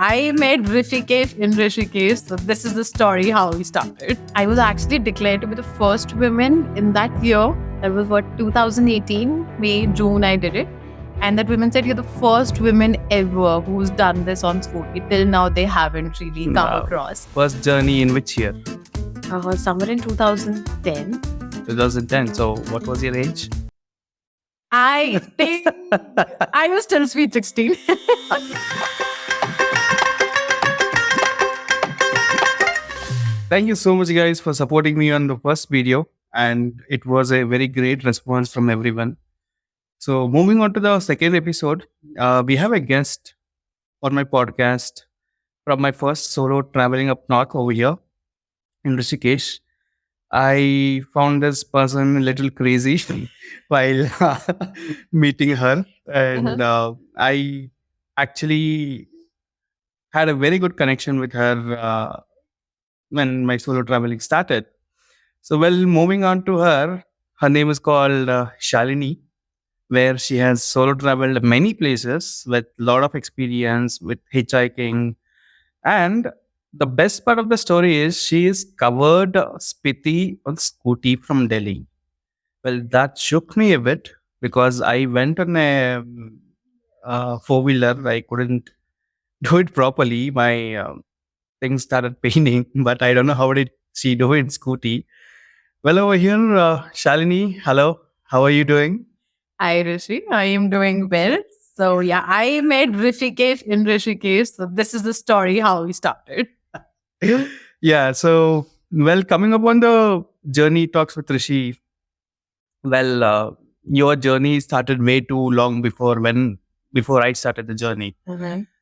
I met Rishikesh in Rishikesh. So this is the story how we started. I was actually declared to be the first woman in that year. That was what 2018, May, June. I did it, and that woman said, "You're the first woman ever who's done this on Scooty. Till now, they haven't really come Wow. across." First journey in which year? Somewhere in 2010. 2010. So what was your age? I think I was still sweet 16. Thank you so much, guys, for supporting me on the first video. And it was a very great response from everyone. So, moving on to the second episode, we have a guest on my podcast from my first solo traveling up north over here in Rishikesh. I found this person a little crazy while meeting her, and I actually had a very good connection with her when my solo traveling started. So, well, moving on to her name is called Shalini, where she has solo traveled many places with a lot of experience with hitchhiking. And the best part of the story is she is covered Spiti on scooty from Delhi. Well, that shook me a bit because I went on a four wheeler. I couldn't do it properly. My things started paining, but I don't know how did she do it in scooty. Well, over here, Shalini, hello. How are you doing? Hi, Rishi. I am doing well. So, yeah, I met Rishikesh in Rishikesh. So, this is the story how we started. Yeah. So, well, coming up on the journey talks with Rishi. Well, your journey started way too long before I started the journey.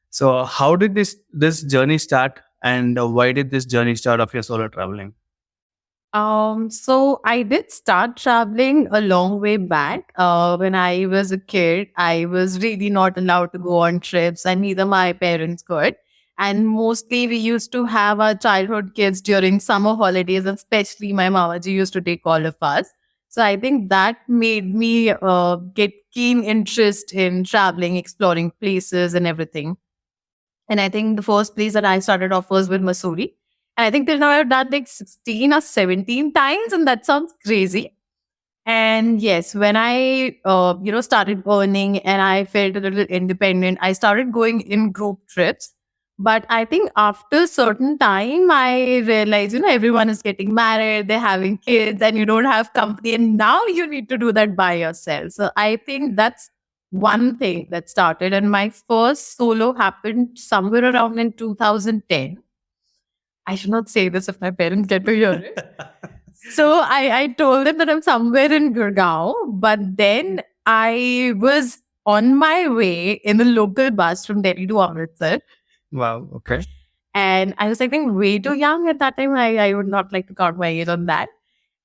So, how did this journey start, and why did this journey start of your solo traveling? So I did start traveling a long way back. When I was a kid, I was really not allowed to go on trips, and neither my parents could. And mostly we used to have our childhood kids during summer holidays, and especially my mamaji used to take all of us. So I think that made me get keen interest in traveling, exploring places and everything. And I think the first place that I started off was with Missouri. And I think till now I've done like 16 or 17 times, and that sounds crazy. And yes, when I, started earning and I felt a little independent, I started going in group trips. But I think after a certain time, I realized, everyone is getting married, they're having kids, and you don't have company. And now you need to do that by yourself. So I think that's one thing that started. And my first solo happened somewhere around in 2010. I should not say this if my parents get to hear it. So I told them that I'm somewhere in Gurgaon, but then I was on my way in the local bus from Delhi to Amritsar. Wow. Okay. And I was, I think, way too young at that time. I would not like to count my age on that.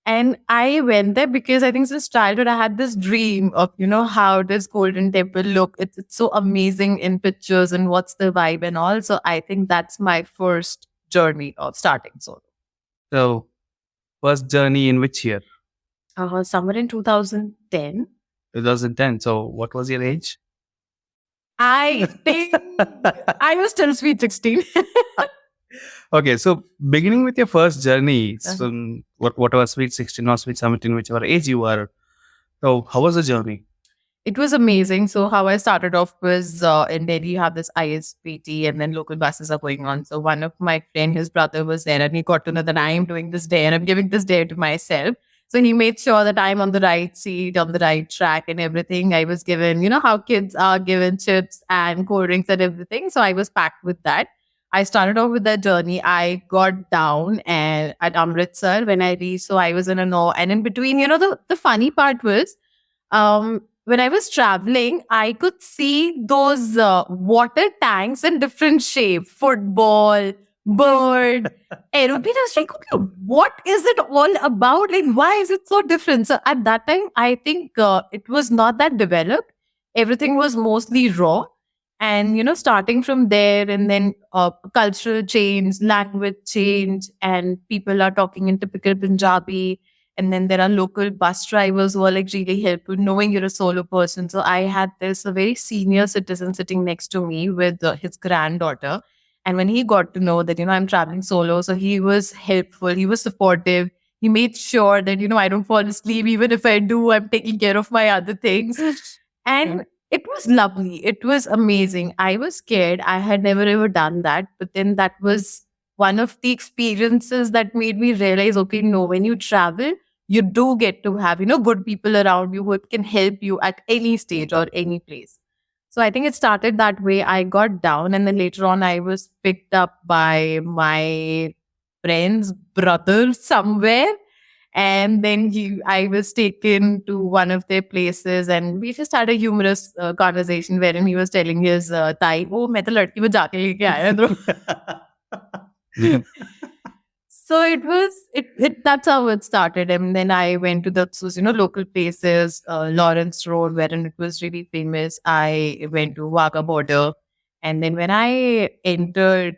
And I went there because I think since childhood I had this dream of, how does Golden Temple look? It's so amazing in pictures and what's the vibe and all. So I think that's my first journey of starting solo. So, first journey in which year? Somewhere in 2010. 2010. So, what was your age? I think I was still sweet 16. Okay, so beginning with your first journey, so whatever sweet 16 or sweet 17, whichever age you were. So, how was the journey? It was amazing. So how I started off was in Delhi, you have this ISPT and then local buses are going on. So one of my friend, his brother was there and he got to know that I am doing this day and I'm giving this day to myself. So he made sure that I'm on the right seat, on the right track and everything. I was given, how kids are given chips and cold drinks and everything. So I was packed with that. I started off with that journey. I got down and at Amritsar when I reached. So I was in a no. And in between, the funny part was, when I was traveling, I could see those water tanks in different shape, football, bird, aeroplane. I was like, okay, what is it all about? Like, why is it so different? So at that time, I think it was not that developed. Everything was mostly raw. And, starting from there and then cultural change, language change, and people are talking in typical Punjabi. And then there are local bus drivers who are like really helpful, knowing you're a solo person. So I had this a very senior citizen sitting next to me with his granddaughter. And when he got to know that, I'm traveling solo, so he was helpful, he was supportive. He made sure that, I don't fall asleep. Even if I do, I'm taking care of my other things. And it was lovely. It was amazing. I was scared. I had never ever done that. But then that was one of the experiences that made me realize, okay, no, when you travel, you do get to have, good people around you who can help you at any stage or any place. So I think it started that way. I got down, and then later on, I was picked up by my friend's brother somewhere. And then I was taken to one of their places, and we just had a humorous conversation wherein he was telling his Thai, "Oh, मैं तो लड़की को जाके लेके आया था." So that's how it started. And then I went to those, local places, Lawrence Road, wherein it was really famous. I went to Wagah border. And then when I entered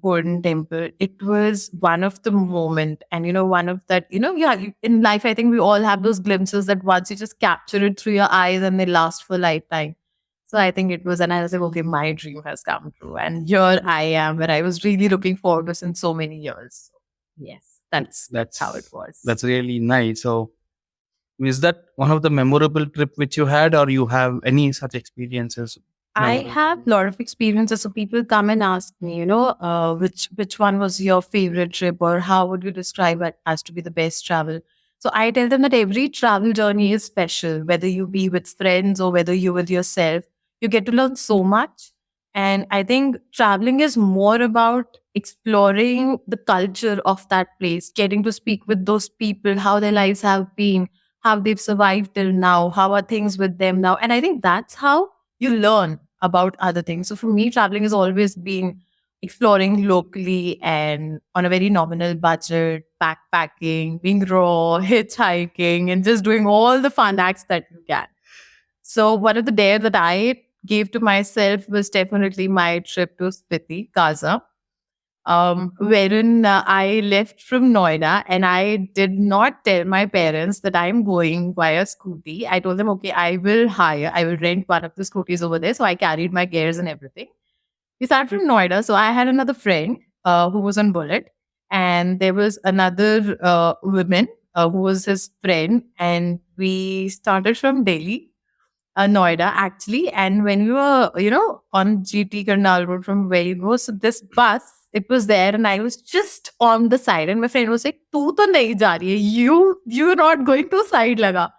Golden Temple, it was one of the moment. And, one of that, in life, I think we all have those glimpses that once you just capture it through your eyes and they last for a lifetime. So I think it was, and I was like, okay, my dream has come true. And here I am, where I was really looking forward to since so many years. Yes, that's how it was. That's really nice. So, is that one of the memorable trip which you had, or you have any such experiences? I have a lot of experiences. So people come and ask me, which one was your favorite trip, or how would you describe it as to be the best travel? So I tell them that every travel journey is special, whether you be with friends or whether you with yourself. You get to learn so much. And I think traveling is more about exploring the culture of that place, getting to speak with those people, how their lives have been, how they've survived till now, how are things with them now. And I think that's how you learn about other things. So for me, traveling has always been exploring locally and on a very nominal budget, backpacking, being raw, hitchhiking, and just doing all the fun acts that you can. So one of the dare that I gave to myself was definitely my trip to Spiti, Gaza, wherein I left from Noida, and I did not tell my parents that I'm going via scooty. I told them, okay, I will rent one of the scooties over there. So I carried my gears and everything. We started from Noida. So I had another friend who was on Bullet, and there was another woman who was his friend. And we started from Delhi, Noida actually. And when we were, on GT Karnal Road from where you go, so this bus, it was there, and I was just on the side. And my friend was like, "Tu to nahi ja rahi hai. You're not going to side laga."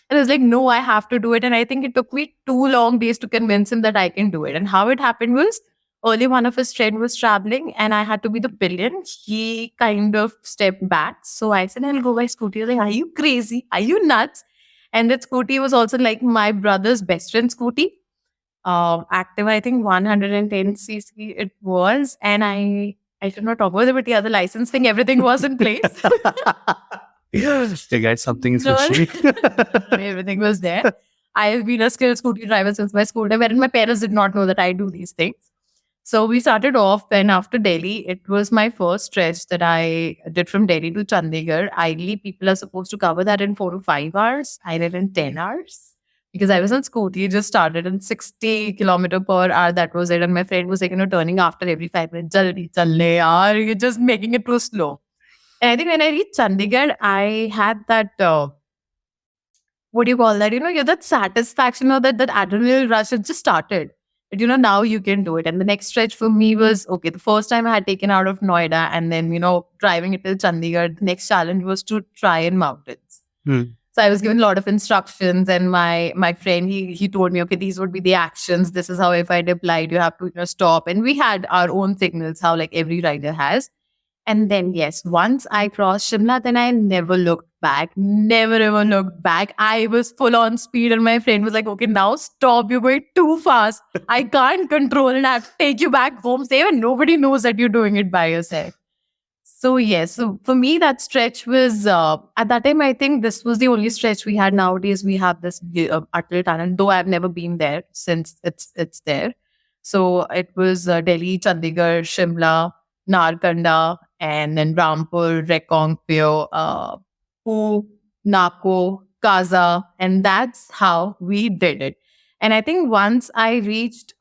And I was like, "No, I have to do it." And I think it took me 2 long days to convince him that I can do it. And how it happened was, early one of his friend was traveling, and I had to be the pillion. He kind of stepped back. So I said, "I'll go by scooty." He was like, "Are you crazy? Are you nuts?" And that scooty was also like my brother's best friend scooty. Active, I think 110 cc it was. And I should not talk about it, but yeah, the license thing, everything was in place. Hey guys, something is No, fishy. everything was there. I have been a skilled scooty driver since my school day, wherein my parents did not know that I do these things. So we started off, and after Delhi, it was my first stretch that I did from Delhi to Chandigarh. Ideally, people are supposed to cover that in 4 to 5 hours. I did in 10 hours because I was on scooty, just started in 60 kilometer per hour. That was it. And my friend was like, turning after every 5 minutes, Jaldi, challe, yaar, you're just making it too slow. And I think when I reached Chandigarh, I had that, what do you call that? You're that satisfaction or that adrenaline rush. It just started. But now you can do it. And the next stretch for me was, okay, the first time I had taken out of Noida, and then, driving it till Chandigarh, the next challenge was to try in mountains. So I was given a lot of instructions, and my friend, he told me, okay, these would be the actions. This is how, if I applied, you have to stop. And we had our own signals, how like every rider has. And then, yes, once I crossed Shimla, then I never looked back. Never ever looked back. I was full on speed, and my friend was like, okay, now stop. You're going too fast. I can't control it. I have to take you back home safe, and nobody knows that you're doing it by yourself. So, yes. So, for me, that stretch was, at that time, I think this was the only stretch we had. Nowadays, we have this Atal Tunnel, though I've never been there since it's there. So, it was Delhi, Chandigarh, Shimla, Narkanda, and then Rampur, Rekongpio, Poo, Nako, Kaza. And that's how we did it. And I think once I reached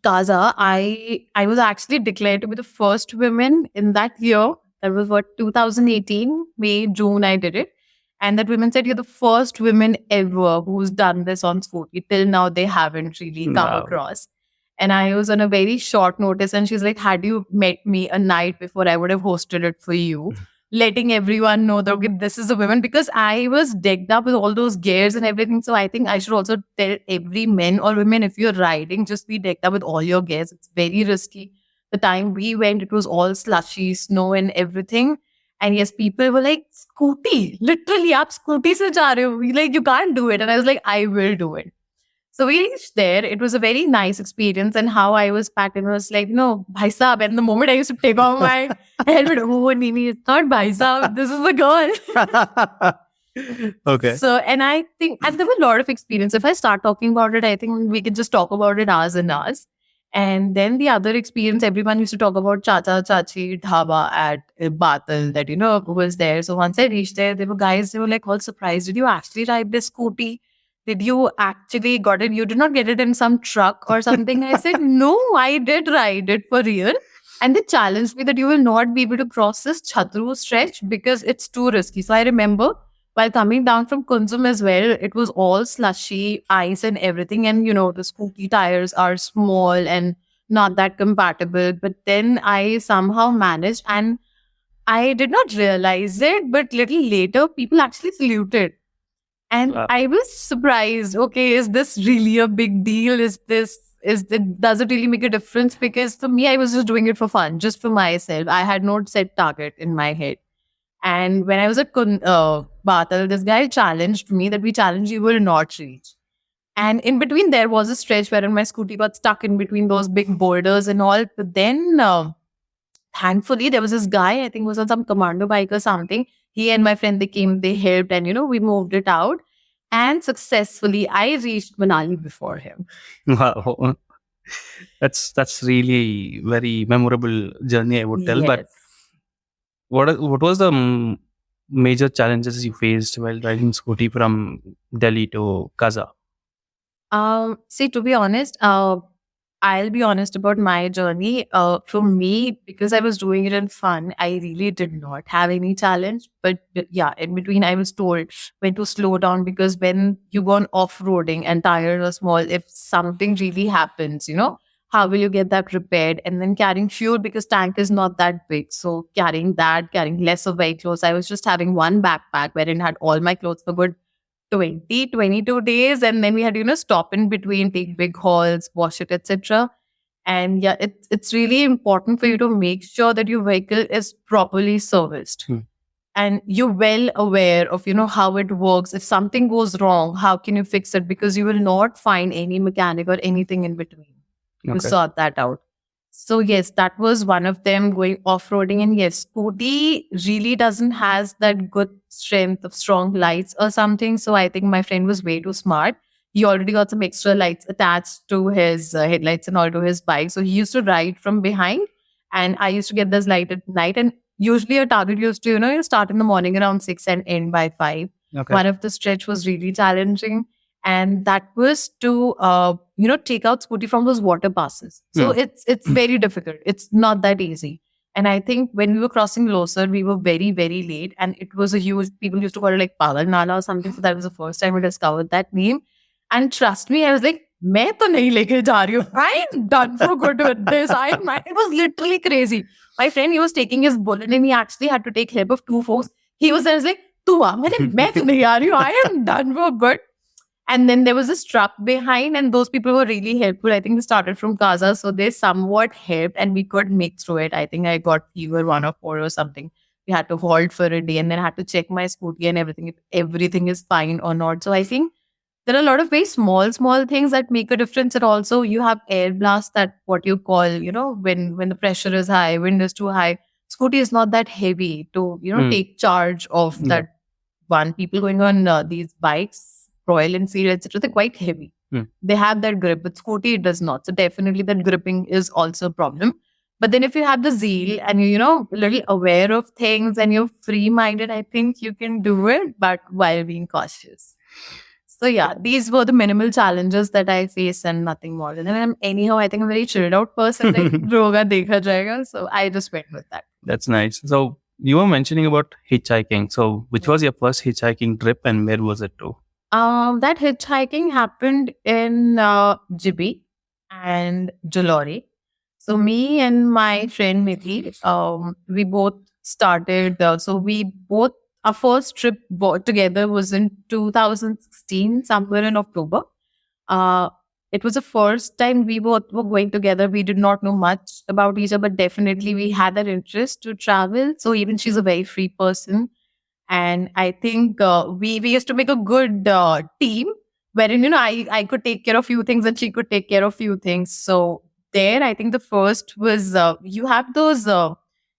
Gaza, I was actually declared to be the first woman in that year. That was what 2018, May, June. I did it, and that woman said, "You're the first woman ever who's done this on Scooty. Till now, they haven't really come Wow. across." And I was on a very short notice, and she's like, "Had you met me a night before, I would have hosted it for you." Letting everyone know that okay, this is a woman because I was decked up with all those gears and everything. So I think I should also tell every men or women if you're riding, just be decked up with all your gears. It's very risky. The time we went, it was all slushy, snow and everything. And yes, people were like, "Scooty, literally, aap scooty se ja rahe ho." Like you can't do it. And I was like, "I will do it." So we reached there. It was a very nice experience, and how I was packed and was like, no, bhai saab. And the moment I used to take off my helmet, oh, Nini, it's not bhai saab. This is the girl. Okay. So, and I think, and there were a lot of experience. If I start talking about it, I think we could just talk about it hours and hours. And then the other experience, everyone used to talk about Chacha Chachi Dhaba at Batal that, was there. So once I reached there, there were guys, they were like all surprised. Did you actually ride this scooty? Did you actually got it? You did not get it in some truck or something. I said, no, I did ride it for real. And they challenged me that you will not be able to cross this Chatru stretch because it's too risky. So I remember while coming down from Kunzum as well, it was all slushy, ice and everything. And, the scooty tires are small and not that compatible. But then I somehow managed and I did not realize it, but little later, people actually saluted. And Wow. I was surprised. Okay, is this really a big deal? Does it really make a difference? Because for me, I was just doing it for fun, just for myself. I had not set target in my head. And when I was at Batal, this guy challenged me that we challenge you will not reach. And in between, there was a stretch wherein my scooty got stuck in between those big boulders and all. But then, thankfully, there was this guy, I think was on some commando bike or something. He and my friend, they came, they helped, and we moved it out. And successfully, I reached Manali before him. Wow. That's really very memorable journey, I would tell. But Yes. what was the major challenges you faced while riding scooty from Delhi to Kaza? See, to be honest, I'll be honest about my journey. For me, because I was doing it in fun, I really did not have any challenge. But yeah, in between, I was told when to slow down because when you go on off roading and tires are small, if something really happens, how will you get that repaired? And then carrying fuel because tank is not that big. So carrying less of my clothes. I was just having one backpack wherein had all my clothes for good 22 days, and then we had stop in between, take big hauls, wash it, etc. And yeah, it's really important for you to make sure that your vehicle is properly serviced. And you're well aware of how it works. If something goes wrong, how can you fix it? Because you will not find any mechanic or anything in between to Okay. sort that out. So yes, that was one of them, going off-roading. And yes, Scooty really doesn't has that good strength of strong lights or something. So I think my friend was way too smart. He already got some extra lights attached to his headlights and all to his bike. So he used to ride from behind, and I used to get this light at night. And usually a target used to, you start in the morning around 6 and end by 5. Okay. One of the stretch was really challenging. And that was to take out scooty from those water passes. So it's very difficult. It's not that easy. And I think when we were crossing Losar, we were very, very late. And it was a huge, people used to call it like Pagal Nala or something. So that was the first time I discovered that name. And trust me, I was like, मैं तो नहीं लेके जा रही हूँ. I'm done for good with this. It was literally crazy. My friend, he was taking his bullet and he actually had to take help of 2 folks. He was there, was like, तू आ. मैं तो नहीं आ रही हूँ. I am done for good. And then there was a truck behind, and those people were really helpful. I think they started from Gaza, so they somewhat helped, and we could make through it. I think I got fever 1 or 4 or something. We had to halt for a day, and then I had to check my scooty and everything, if everything is fine or not. So I think there are a lot of very small things that make a difference. And also you have air blast, that what you call, when the pressure is high, wind is too high. Scooty is not that heavy to, take charge of Yeah. that one. People going on these bikes, Royal Enfield, etc., they're quite heavy. They have that grip, but scooty it does not. So definitely that gripping is also a problem. But then if you have the zeal and you're, a little aware of things and you're free-minded, I think you can do it, but while being cautious. So yeah, these were the minimal challenges that I faced and nothing more. And I'm anyhow, I think I'm a very chilled out person. Like "Roga dekha jayega." So I just went with that. That's nice. So you were mentioning about hitchhiking. So which Yeah. was your first hitchhiking trip and where was it to? That hitchhiking happened in Jibi and Jalori. So me and my friend Nidhi, we both started. So we both our first trip together was in 2016, somewhere in October. Uh, it was the first time we both were going together. We did not know much about each other, but definitely we had that interest to travel. So even she's a very free person, and I think we used to make a good team wherein I could take care of few things and she could take care of few things. So there, I think the first was you have those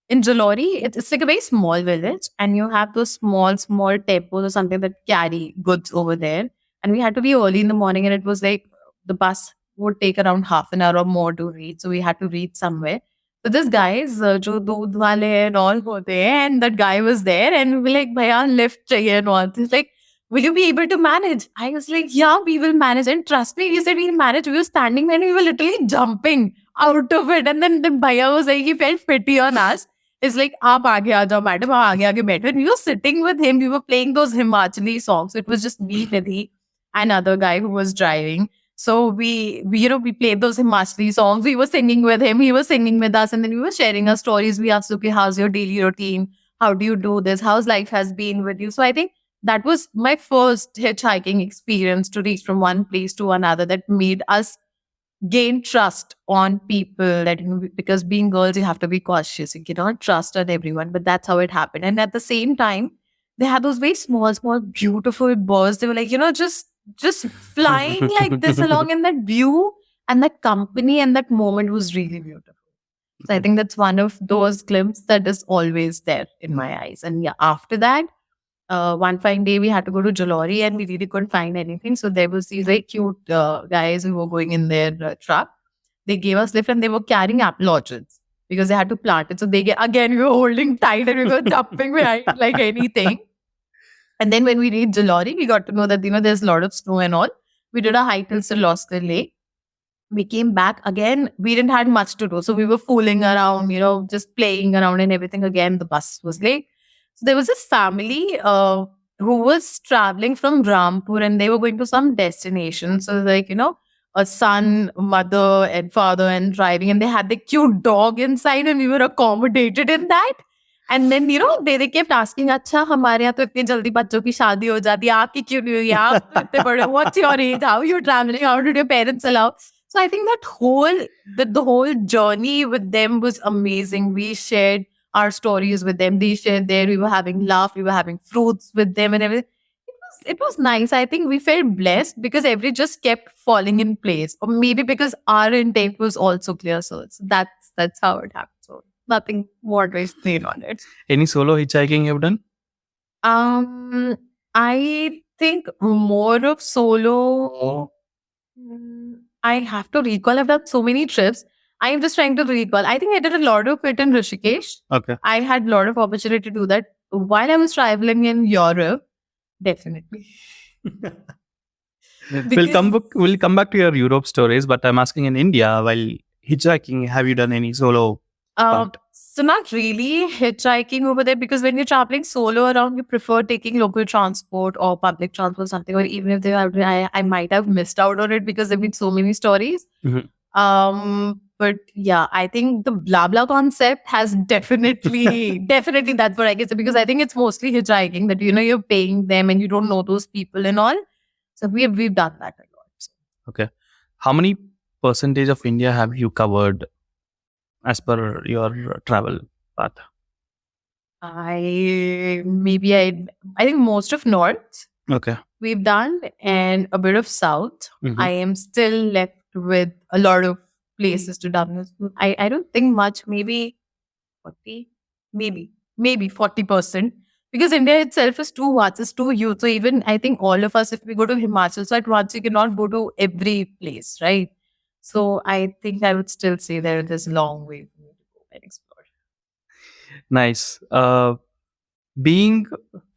in Jalori. It's like a very small village, and you have those small temples or something that carry goods over there. And we had to be early in the morning, and it was like the bus would take around half an hour or more to reach. So we had to reach somewhere. So this guys, जो दूध वाले and all होते हैं, and that guy was there, and we were like, भैया lift चाहिए and all. He's like, will you be able to manage? I was like, yeah, we will manage. And trust me, we said we'll manage. We were standing there and we were literally jumping out of it. And then the bhaiya was like, he felt pity on us. It's like, आप आगे आ जाओ madam, आप आगे आगे बैठो. And we were sitting with him. We were playing those Himachali songs. It was just me, Nidhi, and another guy who was driving. So we played those Himachali songs. We were singing with him. He was singing with us, and then we were sharing our stories. We asked, okay, how's your daily routine? How do you do this? How's life has been with you? So I think that was my first hitchhiking experience to reach from one place to another that made us gain trust on people. That because being girls, you have to be cautious. You cannot trust on everyone, but that's how it happened. And at the same time, they had those very small, beautiful birds. They were like, just flying like this along, and that view and that company and that moment was really beautiful. So I think that's one of those glimpses that is always there in my eyes. And yeah, after that, one fine day we had to go to Jalori and we really couldn't find anything. So there was these very cute guys who were going in their truck. They gave us lift and they were carrying apple orchards because they had to plant it. So again, we were holding tight and we were jumping behind like anything. And then when we reached Jalori, we got to know that, there's a lot of snow and all. We did a hike till Silosker Lake. We came back again. We didn't have much to do. So we were fooling around, just playing around and everything. Again, the bus was late. So there was this family who was traveling from Rampur and they were going to some destination. So like, a son, mother and father and driving, and they had the cute dog inside and we were accommodated in that. And then, they kept asking, अच्छा हमारे यहाँ तो इतनी जल्दी बच्चों की शादी हो जाती है, आपकी क्यों नहीं हुई? आप तो इतने बड़े, what's your age? How are you traveling? How did your parents allow? So I think the whole journey with them was amazing. We shared our stories with them. They shared there. We were having laugh. We were having fruits with them and everything. It was nice. I think we felt blessed because every just kept falling in place, or maybe because our intent was also clear. So that's how it happened. So nothing more to explain on it. Any solo hitchhiking you've done? I think more of solo. I have to recall. I've done so many trips. I am just trying to recall. I think I did a lot of it in Rishikesh. Okay. I had a lot of opportunity to do that while I was traveling in Europe. Definitely. We'll come back to your Europe stories, but I'm asking in India while hitchhiking, have you done any solo? So not really hitchhiking over there because when you're traveling solo around, you prefer taking local transport or public transport or something. Or even if they are, I might have missed out on it because there've been so many stories. But yeah, I think the blah blah concept has definitely that's what I guess, because I think it's mostly hitchhiking that you're paying them and you don't know those people and all. So we've done that a lot. Okay, how many percentage of India have you covered as per your travel path? I think most of North. Okay. We've done and a bit of South. Mhm. I am still left with a lot of places to done. I don't think much, maybe 40, maybe 40%. Because India itself is too vast, it's too huge. So even I think all of us, if we go to Himachal, so at once you cannot go to every place, right? So I think I would still say there's a long way for me to go and explore. Nice. being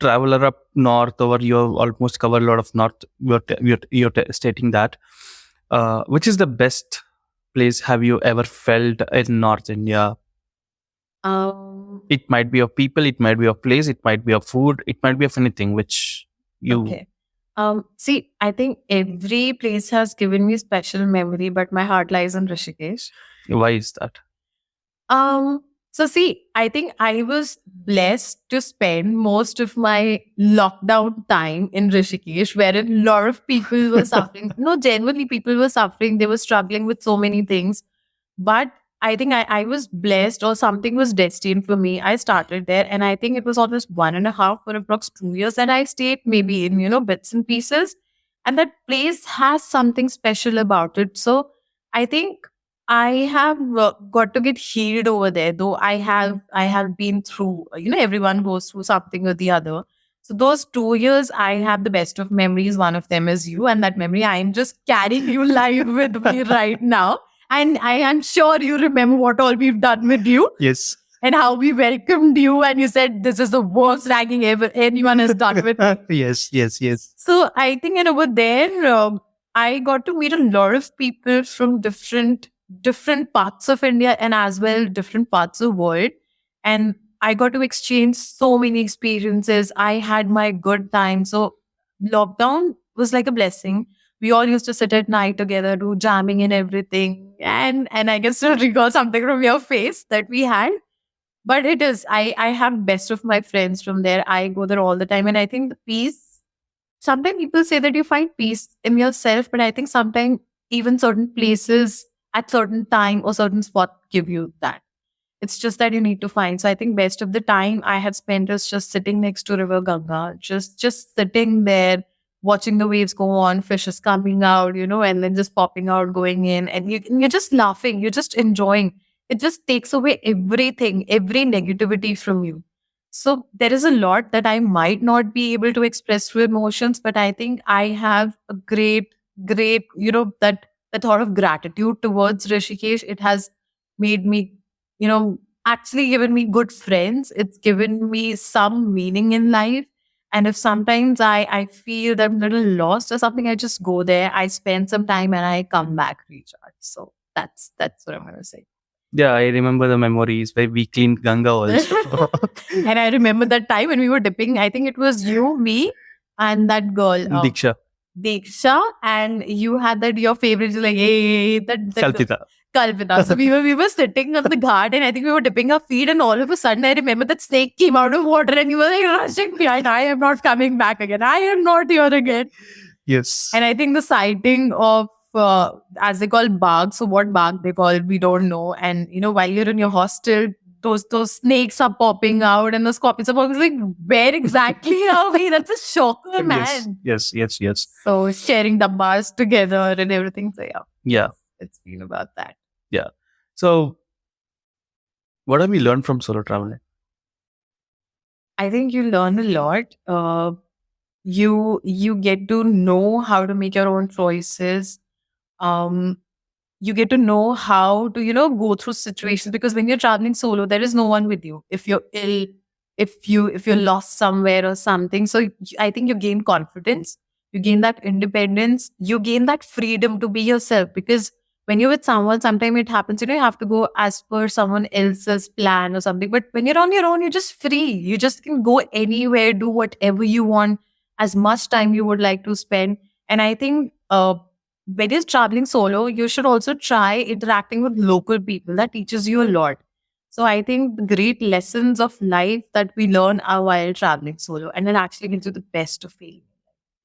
traveler up north, or you have almost covered a lot of north. You're stating that. Which is the best place have you ever felt in North India? Um, It might be of people, it might be of place, it might be of food, it might be of anything which you. okay. See, I think every place has given me special memory, but my heart lies in Rishikesh. Why is that? So see, I think I was blessed to spend most of my lockdown time in Rishikesh, wherein a lot of people were suffering. No, genuinely, people were suffering. They were struggling with so many things. But I think I was blessed, or something was destined for me. I started there, and I think it was almost 1.5 for approx 2 years that I stayed, maybe in, bits and pieces. And that place has something special about it. So I think I have got to get healed over there, though I have been through, everyone goes through something or the other. So those 2 years, I have the best of memories. One of them is you, and that memory I am just carrying you live with me right now. And I am sure you remember what all we've done with you Yes. and how we welcomed you. And you said this is the worst ragging ever anyone has done with me. Yes. So I think over there, I got to meet a lot of people from different parts of India, and as well different parts of world. And I got to exchange so many experiences. I had my good time. So lockdown was like a blessing. We all used to sit at night together, do jamming and everything. And I can still recall something from your face that we had. But it is, I have best of my friends from there. I go there all the time. And I think the peace, sometimes people say that you find peace in yourself, but I think sometimes even certain places at certain time or certain spot give you that. It's just that you need to find. So I think best of the time I have spent is just sitting next to River Ganga, just sitting there, watching the waves go on, fishes coming out, and then just popping out, going in, and you're just laughing, you're just enjoying. It just takes away everything, every negativity from you. So there is a lot that I might not be able to express through emotions, but I think I have a great, that thought of gratitude towards Rishikesh. It has made me, actually given me good friends. It's given me some meaning in life. And if sometimes I feel that I'm a little lost or something, I just go there, I spend some time, and I come back recharge. So that's what I'm gonna say. Yeah, I remember the memories where we cleaned Ganga also. And I remember that time when we were dipping. I think it was you, me, and that girl, Diksha, and you had that your favorite, like, hey, that Kalpita. Kalpita. So we were sitting on the ghat, and I think we were dipping our feet, and all of a sudden I remember that snake came out of water, and you were like rushing behind. I am not coming back again. I am not here again. Yes. And I think the sighting of as they call bag. So what bag they call it, we don't know. And while you're in your hostel, those snakes are popping out and the scorpions are popping. Like, where exactly are we? That's a shocker, man. Yes. So sharing the bars together and everything. So Yeah. It's been about that. Yeah. So what have we learned from solo traveling? I think you learn a lot. You get to know how to make your own choices. You get to know how to go through situations, because when you're traveling solo, there is no one with you. If you're ill, if you're lost somewhere or something, so I think you gain confidence, you gain that independence, you gain that freedom to be yourself. Because when you're with someone, sometimes it happens, you have to go as per someone else's plan or something. But when you're on your own, you're just free. You just can go anywhere, do whatever you want, as much time you would like to spend. And I think when you're traveling solo, you should also try interacting with local people. That teaches you a lot. So I think the great lessons of life that we learn are while traveling solo, and it actually gives you the best of feeling.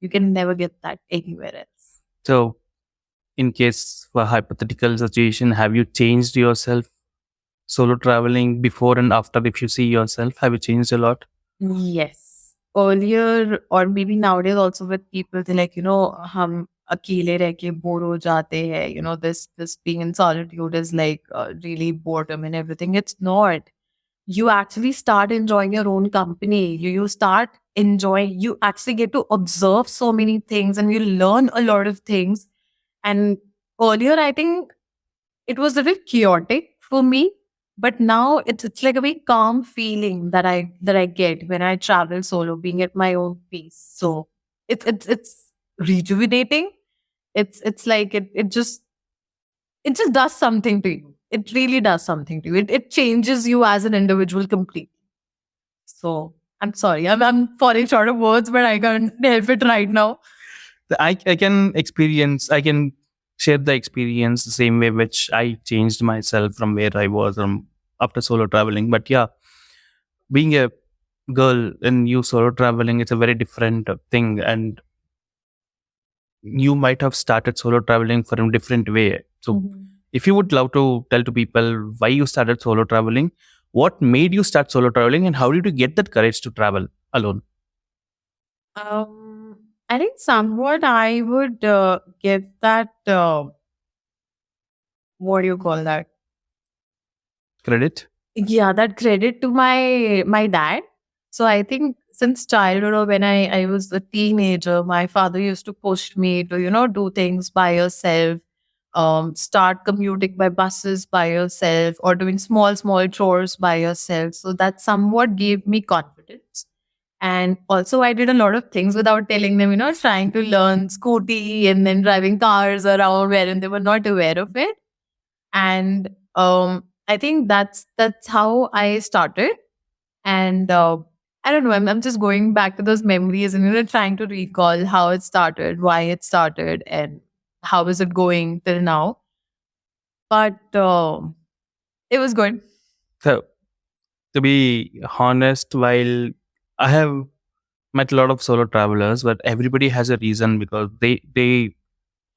You can never get that anywhere else. So, in case for hypothetical situation, have you changed yourself solo traveling before and after? If you see yourself, have you changed a lot? Yes. Earlier, or maybe nowadays also, with people, they're like, hum अकेले रह के bore हो जाते हैं, this being in solitude is like really boredom and everything. It's not. You actually start enjoying your own company. You start enjoying, you actually get to observe so many things, and you learn a lot of things. And earlier, I think it was a little chaotic for me, But now it's like a very calm feeling that I get when I travel solo, being at my own pace. So it's rejuvenating. It's like it just does something to you. It really does something to you. It changes you as an individual completely. So I'm sorry, I'm falling short of words, but I can't help it right now. I can share the experience the same way which I changed myself from where I was after solo traveling. But yeah, being a girl and you solo traveling, it's a very different thing. And you might have started solo traveling for a different way. So Mhm. if you would love to tell to people why you started solo traveling, what made you start solo traveling and how did you get that courage to travel alone? I think somewhat I would give that. What do you call that? Credit? Yeah, that credit to my dad. So I think since childhood or when I was a teenager, my father used to push me to, do things by yourself, start commuting by buses by yourself or doing small chores by yourself. So that somewhat gave me confidence. And also I did a lot of things without telling them, trying to learn scooty and then driving cars around wherein they were not aware of it. And I think that's how I started. And I don't know, I'm just going back to those memories and trying to recall how it started, why it started, and how is it going till now. But it was good. So to be honest, while I have met a lot of solo travelers, but everybody has a reason because they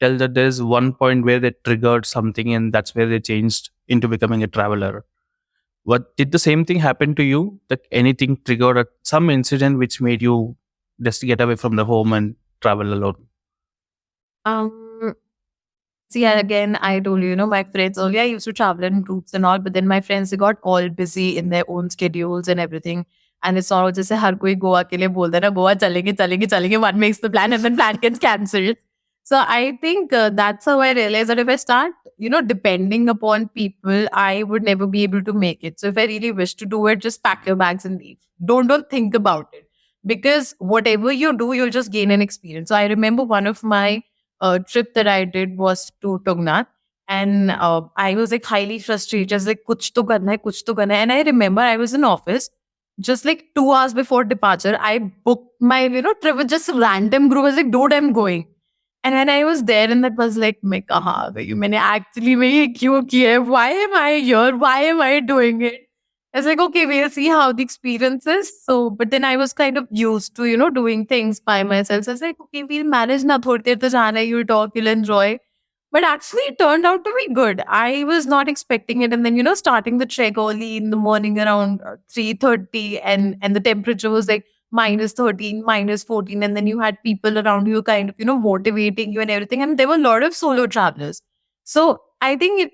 tell that there's one point where they triggered something and that's where they changed into becoming a traveler. What did the same thing happen to you? That anything triggered some incident which made you just get away from the home and travel alone? um See, and again, I told you, my friends earlier, I used to travel in groups and all, but then my friends, they got all busy in their own schedules and everything. And it's all just हर कोई गोवा के लिए बोलता है ना गोवा चलेंगे one makes the plan and then plan gets cancelled. So I think that's how I realized that if I start depending upon people, I would never be able to make it. So if I really wish to do it, just pack your bags and leave. Don't think about it, because whatever you do, you'll just gain an experience. So I remember one of my trip that I did was to Tungnath. And I was like highly frustrated. I was like, kuch to karna hai, kuch to karna hai. And I remember I was in office just like 2 hours before departure. I booked my, trip with just a random group. I was like, dude, I'm going. And when I was there, and that was like, मैं कहाँ आ गई हूँ? मैंने actually में ये क्यों किया है? Why am I here? Why am I doing it? I was like, okay, we'll see how the experience is. So, but then I was kind of used to, doing things by myself. So I was like, okay, we'll manage na thodi der to jana hai, you'll talk, you'll enjoy. But actually, it turned out to be good. I was not expecting it. And then, starting the trek early in the morning around 3:30, and the temperature was like -13, -14. And then you had people around you kind of, motivating you and everything. And there were a lot of solo travelers. So I think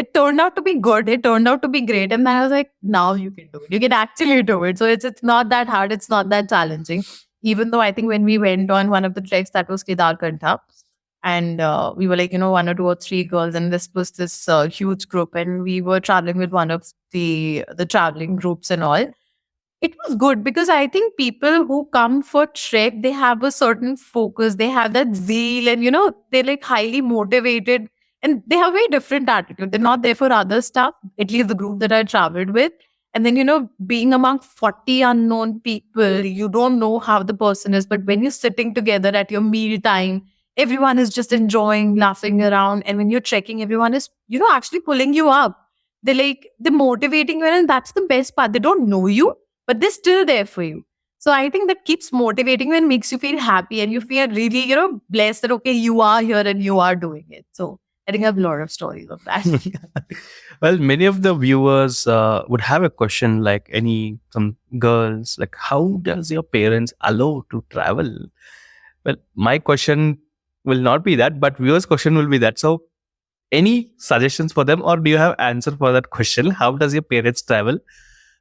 it turned out to be good. It turned out to be great. And I was like, now you can do it. You can actually do it. So it's not that hard. It's not that challenging. Even though I think when we went on one of the treks, that was Kedarkantha, and we were like, one or two or three girls, and this was this huge group, and we were traveling with one of the traveling groups and all. It was good because I think people who come for trek, they have a certain focus, they have that zeal, and they're like highly motivated, and they have a very different attitude. They're not there for other stuff, at least the group that I traveled with. And then, being among 40 unknown people, you don't know how the person is, but when you're sitting together at your meal time, everyone is just enjoying, laughing around. And when you're trekking, everyone is, actually pulling you up. They're motivating you, and that's the best part. They don't know you, but they're still there for you. So I think that keeps motivating you and makes you feel happy, and you feel really, blessed that, okay, you are here and you are doing it. So I think I have a lot of stories of that. Well, many of the viewers would have a question like some girls, like how does your parents allow to travel? Well, my question will not be that, but viewers' question will be that. So any suggestions for them, or do you have answer for that question? How does your parents travel?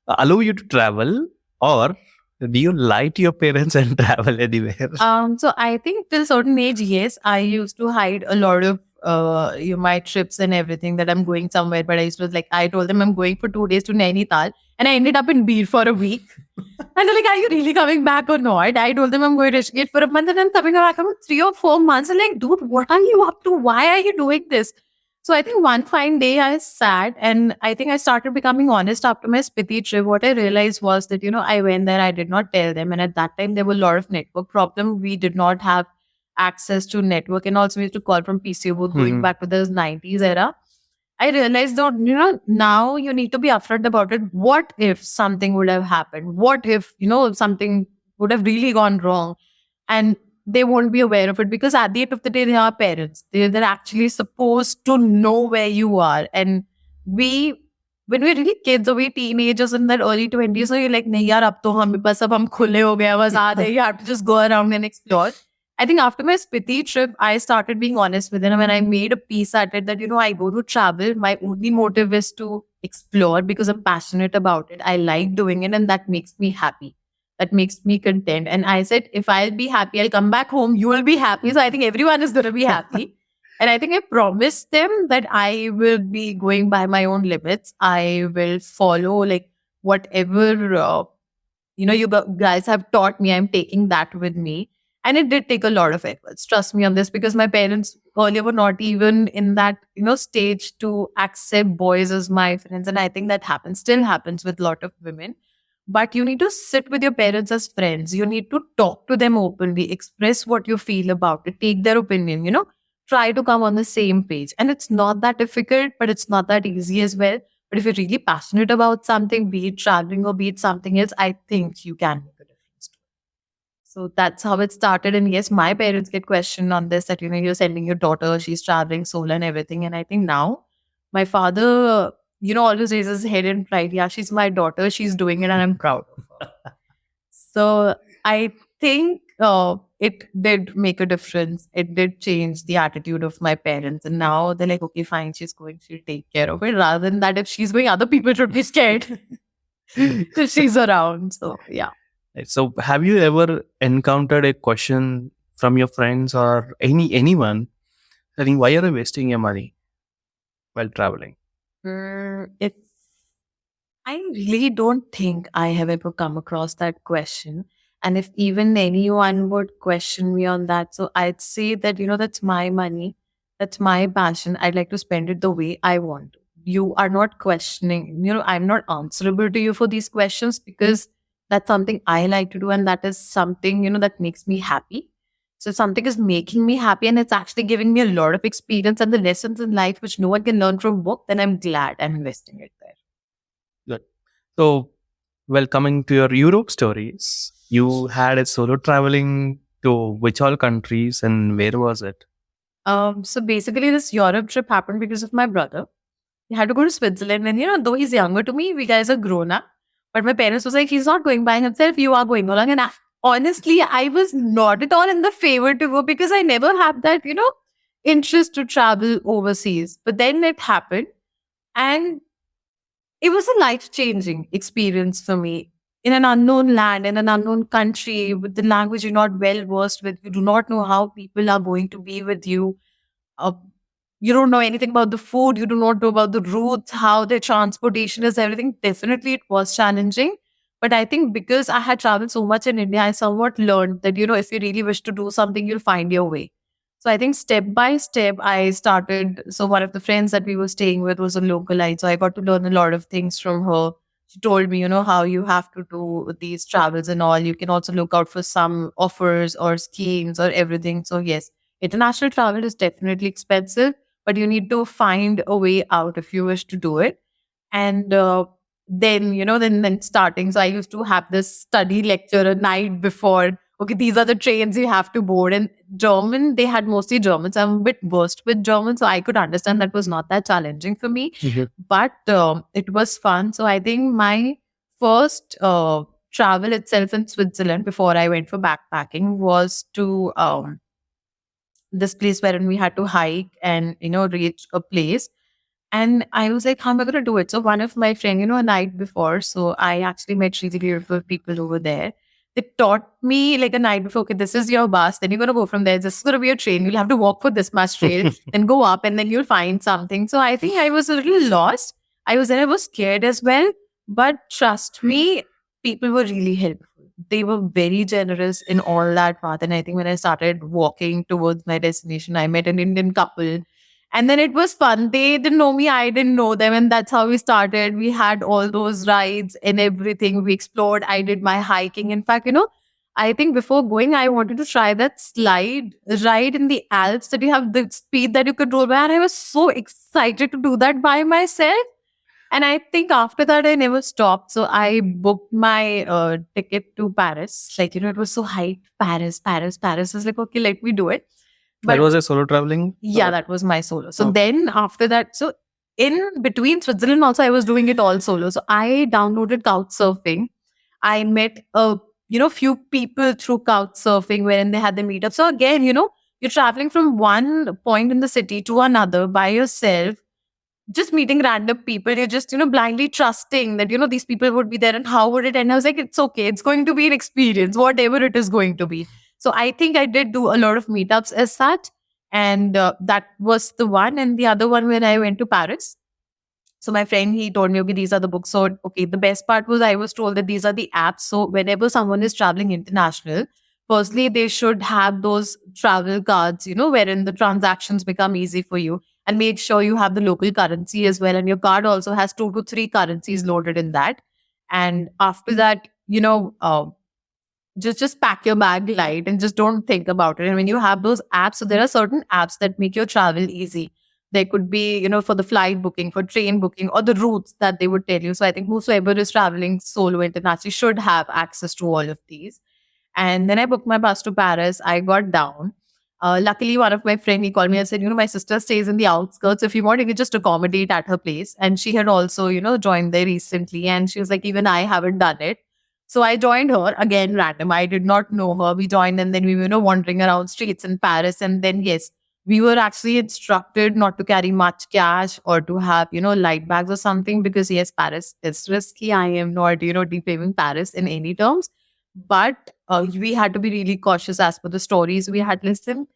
Allow you to travel, or do you lie to your parents and travel anywhere? So I think till certain age, yes, I used to hide a lot of my trips and everything that I'm going somewhere. But I used to like, I told them I'm going for 2 days to Nainital, and I ended up in Beer for a week. And they're like, "Are you really coming back or not?" I told them I'm going to Rishikesh for a month, and I'm coming back in 3 or 4 months. And like, dude, what are you up to? Why are you doing this? So I think one fine day I sat, and I think I started becoming honest after my Spiti trip. What I realized was that, I went there, I did not tell them. And at that time, there were a lot of network problem. We did not have access to network. And also we used to call from PCO booth going back to the 90s era. I realized that, now you need to be upfront about it. What if something would have happened? What if, something would have really gone wrong? And they won't be aware of it, because at the end of the day, they are parents. They're actually supposed to know where you are. And we, when we're really kids or we teenagers in that early 20s, so you're like, nahi yaar, ab to hum khule ho gaya, azad hai. You have to just go around and explore. I think after my Spiti trip, I started being honest with them, and I made a piece at it that, I go to travel. My only motive is to explore because I'm passionate about it. I like doing it, and that makes me happy. That makes me content. And I said, if I'll be happy, I'll come back home. You will be happy. So I think everyone is going to be happy. And I think I promised them that I will be going by my own limits. I will follow like whatever, you guys have taught me. I'm taking that with me. And it did take a lot of efforts. Trust me on this, because my parents earlier were not even in that, stage to accept boys as my friends. And I think that still happens with a lot of women. But you need to sit with your parents as friends. You need to talk to them openly, express what you feel about it, take their opinion, try to come on the same page. And it's not that difficult, but it's not that easy as well. But if you're really passionate about something, be it traveling or be it something else, I think you can make a difference. So that's how it started. And yes, my parents get questioned on this that, you're sending your daughter, she's traveling solo and everything. And I think now my father, always raises his head in pride. Yeah, she's my daughter. She's doing it and I'm proud of her. So I think it did make a difference. It did change the attitude of my parents. And now they're like, okay, fine, she's going, she'll take care of it. Rather than that, if she's going, other people should be scared because she's around. So yeah. So, have you ever encountered a question from your friends or anyone saying, "Why are you wasting your money while traveling?" If I really don't think I have ever come across that question. And if even anyone would question me on that, so I'd say that, that's my money, that's my passion. I'd like to spend it the way I want to. You are not questioning, I'm not answerable to you for these questions, because that's something I like to do. And that is something, that makes me happy. So something is making me happy and it's actually giving me a lot of experience and the lessons in life which no one can learn from book, then I'm glad I'm investing it there. Good. So, well, coming to your Europe stories, you had a solo traveling to which all countries and where was it? So basically this Europe trip happened because of my brother. He had to go to Switzerland, and though he's younger to me, we guys are grown up. But my parents was like, he's not going by himself, you are going along. And honestly, I was not at all in the favor to go, because I never had that, interest to travel overseas. But then it happened, and it was a life-changing experience for me. In an unknown land, in an unknown country, with the language you're not well versed with, you do not know how people are going to be with you. Uh, you don't know anything about the food, you do not know about the routes, how the transportation is, everything. Definitely, it was challenging. But I think because I had traveled so much in India, I somewhat learned that, if you really wish to do something, you'll find your way. So I think step by step, I started. So one of the friends that we were staying with was a localite. So I got to learn a lot of things from her. She told me, how you have to do these travels and all. You can also look out for some offers or schemes or everything. So yes, international travel is definitely expensive, but you need to find a way out if you wish to do it. And then, then starting. So I used to have this study lecture a night before. Okay, these are the trains you have to board. And German, they had mostly Germans. I'm a bit versed with German, so I could understand that was not that challenging for me. But it was fun. So I think my first travel itself in Switzerland before I went for backpacking was to this place wherein we had to hike and, reach a place. And I was like, how am I going to do it? So one of my friend, a night before, so I actually met really beautiful people over there. they taught me like a night before, okay, this is your bus, then you're going to go from there. This is going to be your train. You'll have to walk for this much trail, then go up, and then you'll find something. So I think I was a little lost. I was scared as well. But trust me, people were really helpful. They were very generous in all that path. And I think when I started walking towards my destination, I met an Indian couple. And then it was fun. They didn't know me, I didn't know them. And that's how we started. We had all those rides and everything. We explored. I did my hiking. In fact, I think before going, I wanted to try that slide ride in the Alps that you have the speed that you control by. And I was so excited to do that by myself. And I think after that, I never stopped. So I booked my ticket to Paris. Like, it was so hyped. Paris, Paris, Paris. I was like, okay, let me do it. That was a solo traveling? Yeah, that was my solo. So Okay. then after that, so in between Switzerland also, I was doing it all solo. So I downloaded Couchsurfing. I met few people through Couchsurfing wherein they had the meetup. So again, you're traveling from one point in the city to another by yourself, just meeting random people. You're just, blindly trusting that, these people would be there and how would it end? I was like, it's okay. It's going to be an experience, whatever it is going to be. So I think I did do a lot of meetups as such. And that was the one. And the other one when I went to Paris. So my friend, he told me, okay, these are the books. So, okay, the best part was I was told that these are the apps. So whenever someone is traveling international, firstly, they should have those travel cards, wherein the transactions become easy for you, and make sure you have the local currency as well. And your card also has 2 to 3 currencies loaded in that. And after that, just pack your bag light and just don't think about it. And when you have those apps, so there are certain apps that make your travel easy. There could be, for the flight booking, for train booking, or the routes that they would tell you. So I think whosoever is traveling solo internationally should have access to all of these. And then I booked my bus to Paris. I got down. Luckily, one of my friend, he called me and said, my sister stays in the outskirts. If you want, you can just accommodate at her place. And she had also, joined there recently. And she was like, even I haven't done it. So I joined her, again, random. I did not know her. We joined and then we were, wandering around streets in Paris. And then, yes, we were actually instructed not to carry much cash or to have, light bags or something because, yes, Paris is risky. I am not, defaming Paris in any terms. But we had to be really cautious as per the stories we had listened.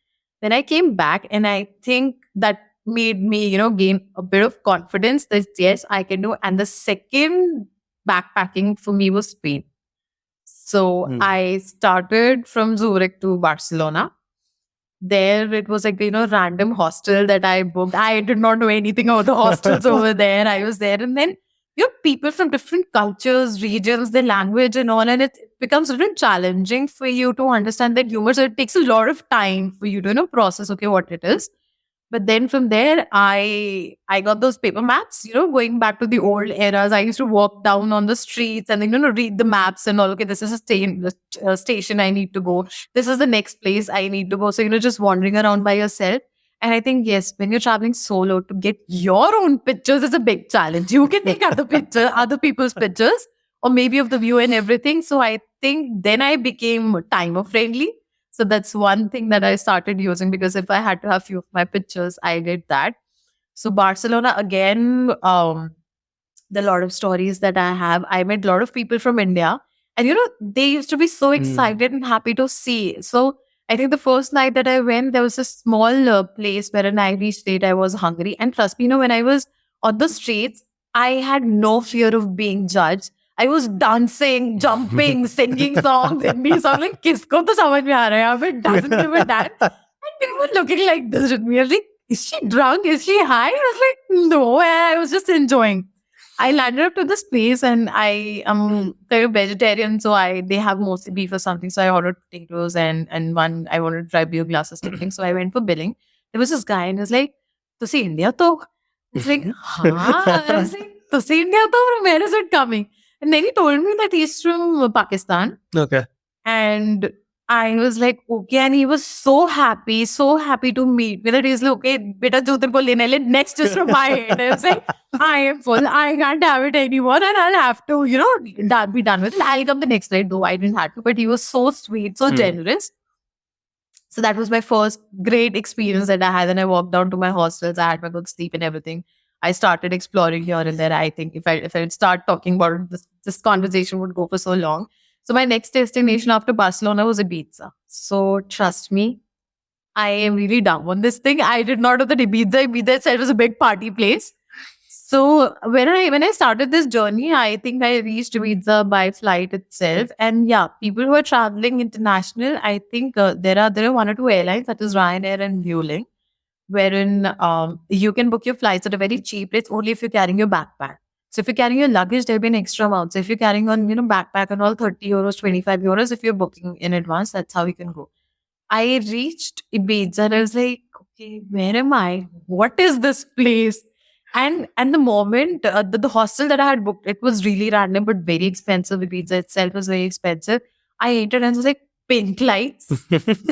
Then I came back and I think that made me, gain a bit of confidence that, yes, I can do. And the second backpacking for me was Spain. So I started from Zurich to Barcelona. There it was like, random hostel that I booked. I did not know anything about the hostels over there. I was there. And then, people from different cultures, regions, their language and all. And it becomes a little challenging for you to understand that humor. So it takes a lot of time for you to, process, okay, what it is. But then from there, I got those paper maps, going back to the old eras. I used to walk down on the streets and then, read the maps and all. Okay, this is a station I need to go. This is the next place I need to go. So, just wandering around by yourself. And I think, yes, when you're traveling solo, to get your own pictures is a big challenge. You can take other people's pictures, or maybe of the view and everything. So I think then I became timer friendly. So that's one thing that I started using, because if I had to have few of my pictures, I did that. So Barcelona, again, the lot of stories that I have, I met a lot of people from India, and they used to be so excited and happy to see. So I think the first night that I went, there was a small place where I reached late. I was hungry, and trust me, when I was on the streets, I had no fear of being judged. I was dancing, jumping, singing songs, Hindi songs. Like, kisko to samajh mein aa raha hai yahan pe, doesn't give a damn. And people were looking like this with me. I was like, is she drunk? Is she high? I was like, no, I was just enjoying. I landed up to this place and I am kind of vegetarian, so they have mostly beef or something. So I ordered potatoes and one I wanted to try beer glasses something. So I went for billing. There was this guy and he was like, "Tusi India to?" I was like, "Haan." I was like, "Tusi India to? From where is it coming?" And then he told me that he's from Pakistan. Okay. And I was like, okay. And he was so happy to meet me that he's like, okay, beta jo tere ko lene le, next is from my end. I was like, I am full. I can't have it anymore. And I'll have to, be done with it. I'll come the next night, though I didn't have to. But he was so sweet, so generous. So that was my first great experience that I had. And I walked down to my hostels. I had my good sleep and everything. I started exploring here and there. I think if I would start talking about it, this conversation would go for so long. So my next destination after Barcelona was Ibiza. So trust me, I am really dumb on this thing. I did not know that Ibiza itself was a big party place. So when I started this journey, I think I reached Ibiza by flight itself. And yeah, people who are traveling international, I think there are one or two airlines, that is Ryanair and Vueling, wherein you can book your flights at a very cheap rates only if you're carrying your backpack. So if you're carrying your luggage, there'll be an extra amount. So if you're carrying on backpack and all, 30 euros, 25 euros, if you're booking in advance, that's how you can go. I reached Ibiza and I was like, okay, where am I? What is this place? And the moment the hostel that I had booked, it was really random but very expensive. Ibiza itself was very expensive. I entered and it was like pink lights.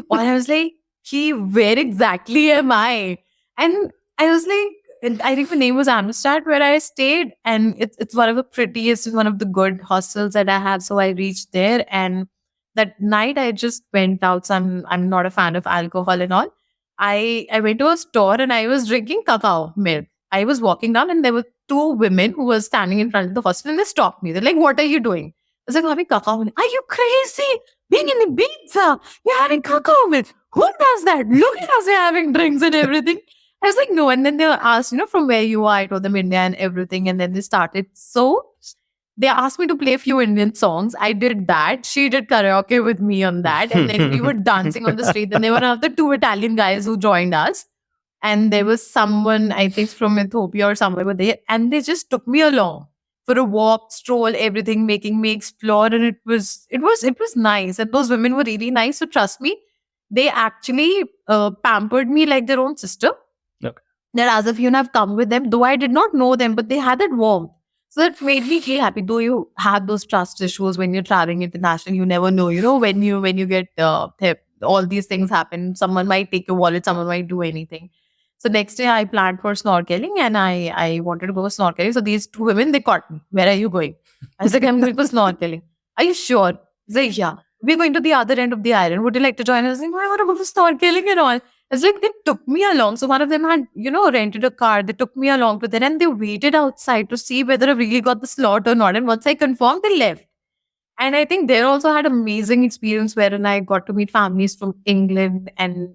Or I was like, "Ki, where exactly am I?" And I was like, and I think the name was Amistad where I stayed. And it's one of the prettiest and one of the good hostels that I have. So I reached there, and that night I just went out. So I'm not a fan of alcohol and all. I went to a store and I was drinking cacao milk. I was walking down and there were two women who were standing in front of the hostel and they stopped me. They're like, "What are you doing?" I was like, "Having cacao milk." "Are you crazy? Being in Ibiza, you're having cacao milk. Who does that? Look at us, we're having drinks and everything." I was like, "No." And then they were asked, from where you are. I told them India and everything. And then they started. So they asked me to play a few Indian songs. I did that. She did karaoke with me on that. And then we were dancing on the street. Then there were another two Italian guys who joined us. And there was someone, I think, from Ethiopia or somewhere were there. And they just took me along for a walk, stroll, everything, making me explore. And it was nice. And those women were really nice. So trust me, they actually pampered me like their own sister. Okay. That as if I've come with them, though I did not know them, but they had that warmth. So that made me feel happy. Though you have those trust issues when you're traveling international, you never know. When you get theft, all these things happen. Someone might take your wallet, someone might do anything. So next day I planned for snorkeling and I wanted to go snorkeling. So these two women, they caught me. "Where are you going?" I was like, "I'm going for snorkeling." "Are you sure?" They like, "Yeah. We're going to the other end of the island. Would you like to join us?" I was like, "No, I want to go for snorkeling and all." It's like they took me along. So one of them had, rented a car. They took me along to there and they waited outside to see whether I really got the slot or not. And once I confirmed, they left. And I think they also had amazing experience wherein I got to meet families from England, and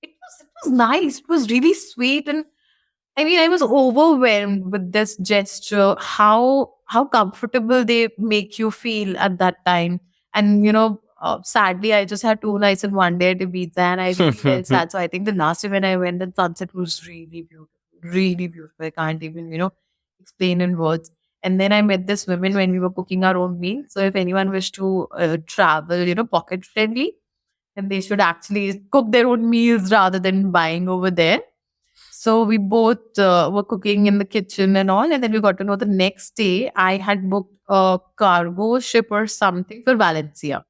it was nice. It was really sweet, and I mean, I was overwhelmed with this gesture. How comfortable they make you feel at that time, and sadly, I just had 2 nights in one day at Ibiza, and I really felt sad. So I think the last time when I went, the sunset was really beautiful, really beautiful. I can't even explain in words. And then I met this women when we were cooking our own meal. So if anyone wished to travel, pocket friendly, then they should actually cook their own meals rather than buying over there. So we both were cooking in the kitchen and all. And then we got to know the next day I had booked a cargo ship or something for Valencia.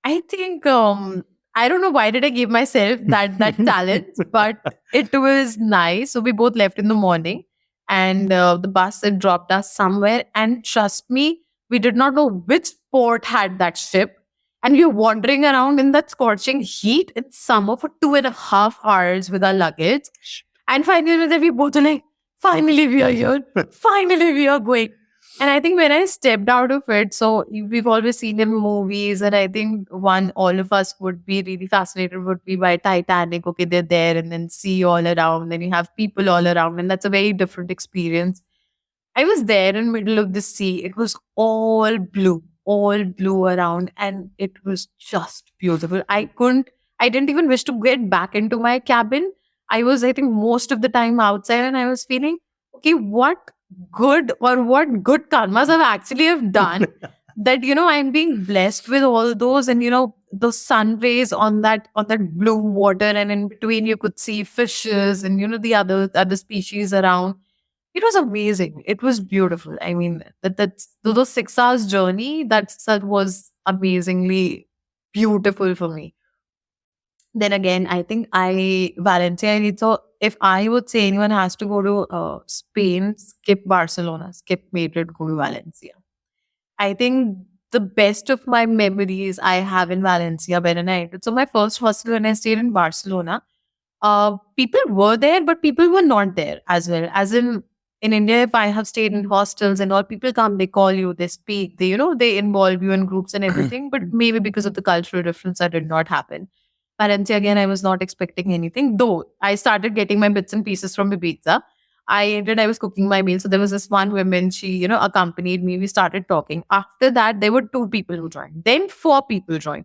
I think I don't know why did I give myself that talent, but it was nice. So we both left in the morning, and the bus had dropped us somewhere. And trust me, we did not know which port had that ship. And we were wandering around in that scorching heat in summer for 2.5 hours with our luggage. And finally, we both were like, "Finally, we are here. Finally, we are going." And I think when I stepped out of it, so we've always seen in movies, and I think one all of us would be really fascinated would be by Titanic. Okay, they're there, and then sea all around, then you have people all around, and that's a very different experience. I was there in middle of the sea. It was all blue around, and it was just beautiful. I didn't even wish to get back into my cabin. I was, I think, most of the time outside, and I was feeling, okay, what good karmas I've actually have done that I'm being blessed with all those, and those sun rays on that blue water, and in between you could see fishes and the other species around. It was amazing. It was beautiful. I mean, that's those 6 hours journey. That was amazingly beautiful for me. Then again, I think Valencia. So if I would say anyone has to go to Spain, skip Barcelona, skip Madrid, go to Valencia. I think the best of my memories I have in Valencia when I entered. So my first hostel when I stayed in Barcelona, people were there, but people were not there as well. As in, In India, if I have stayed in hostels and all, people come, they call you, they speak, they involve you in groups and everything. But maybe because of the cultural difference, that did not happen. Parency, again, I was not expecting anything, though I started getting my bits and pieces from Ibiza. I was cooking my meal. So there was this one woman, she, accompanied me. We started talking. After that, there were two people who joined. Then four people joined.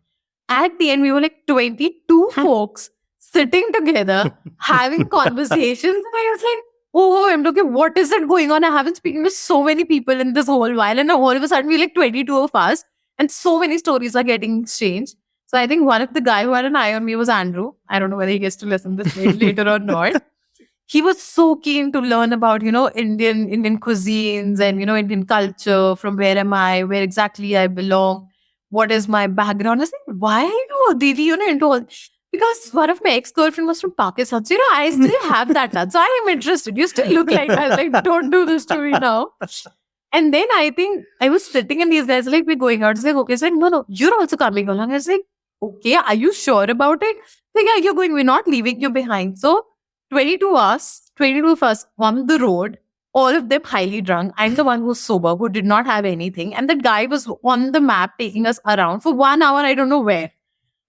At the end, we were like 22 folks sitting together, having conversations. And I was like, oh, I'm looking, what is it going on? I haven't spoken to so many people in this whole while. And all of a sudden, we're like 22 of us. And so many stories are getting exchanged. So I think one of the guy who had an eye on me was Andrew. I don't know whether he gets to listen to this later or not. He was so keen to learn about, Indian cuisines and, Indian culture. From where am I? Where exactly I belong? What is my background? I was like, why are you, Didi, into all? Because one of my ex-girlfriend was from Pakistan. So, I still have that touch. So I am interested. You still look like I was like, don't do this to me now. And then I think I was sitting and these guys like, we're going out. It's like, okay. So like, no, you're also coming along. I was like, okay, are you sure about it? Like, yeah, you're going, we're not leaving you behind. So 22 of us on the road, all of them highly drunk. I'm the one who's sober, who did not have anything. And that guy was on the map taking us around for 1 hour. I don't know where.